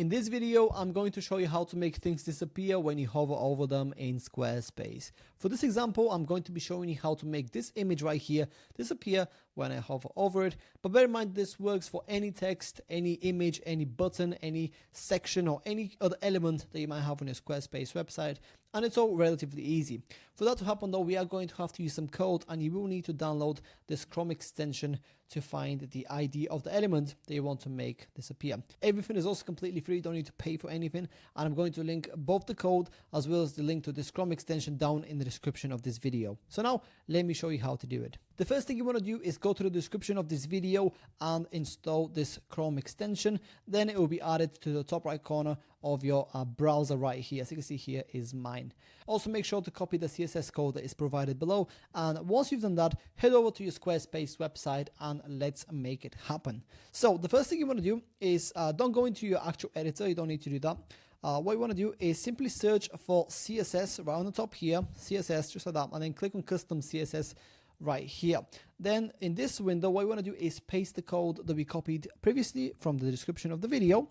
In this video, I'm going to show you how to make things disappear when you hover over them in Squarespace. For this example, I'm going to be showing you how to make this image right here disappear when I hover over it. But bear in mind, this works for any text, any image, any button, any section, or any other element that you might have on your Squarespace website. And it's all relatively easy. For that to happen though, we are going to have to use some code, and you will need to download this Chrome extension to find the ID of the element that you want to make disappear. Everything is also completely free, you don't need to pay for anything, and I'm going to link both the code as well as the link to this Chrome extension down in the description of this video. So now let me show you how to do it. The first thing you want to do is go to the description of this video and install this Chrome extension. Then it will be added to the top right corner of your browser right here. As you can see, here is mine. Also make sure to copy the CSS code that is provided below, and once you've done that, head over to your Squarespace website and let's make it happen. So the first thing you want to do is don't go into your actual editor, you don't need to do that. What you want to do is simply search for CSS right on the top here, CSS, just like that, and then click on custom CSS right here. Then in this window, what you want to do is paste the code that we copied previously from the description of the video,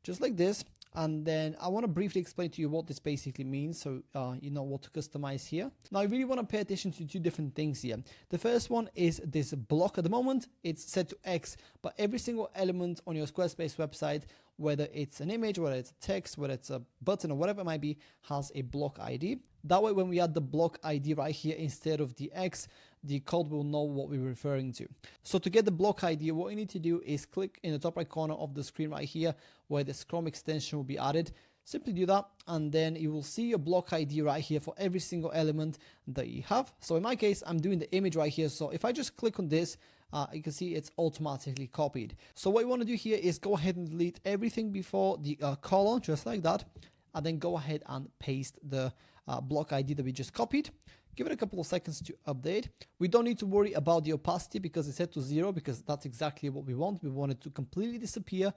just like this. And then I want to briefly explain to you what this basically means, so you know what to customize here. Now, I really want to pay attention to two different things here. The first one is this block. At the moment, it's set to X, but every single element on your Squarespace website, whether it's an image, whether it's a text, whether it's a button, or whatever it might be, has a block ID. That way, when we add the block ID right here instead of the X, the code will know what we're referring to. So to get the block ID, what you need to do is click in the top right corner of the screen right here where this Chrome extension will be added. Simply do that, and then you will see your block ID right here for every single element that you have. So in my case, I'm doing the image right here. So if I just click on this, you can see it's automatically copied. So what you want to do here is go ahead and delete everything before the color, just like that, and then go ahead and paste the block ID that we just copied. Give it a couple of seconds to update. We don't need to worry about the opacity because it's set to 0, because that's exactly what we want. We want it to completely disappear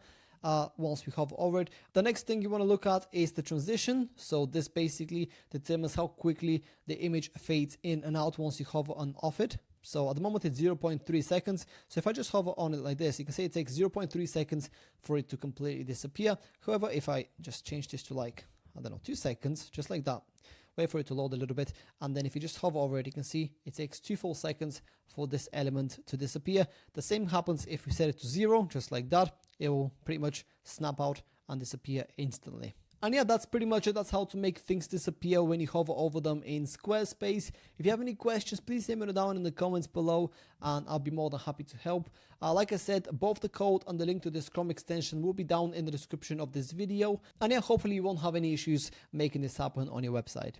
once we hover over it. The next thing you want to look at is the transition. So this basically determines how quickly the image fades in and out once you hover on off it. So at the moment it's 0.3 seconds. So if I just hover on it like this, you can see it takes 0.3 seconds for it to completely disappear. However, if I just change this to, like, I don't know, 2 seconds, just like that, wait for it to load a little bit, and then if you just hover over it, you can see it takes 2 full seconds for this element to disappear. The same happens if we set it to 0, just like that. It will pretty much snap out and disappear instantly. And yeah, that's pretty much it. That's how to make things disappear when you hover over them in Squarespace. If you have any questions, please let me know down in the comments below, and I'll be more than happy to help. Like I said, both the code and the link to this Chrome extension will be down in the description of this video. And yeah, hopefully you won't have any issues making this happen on your website.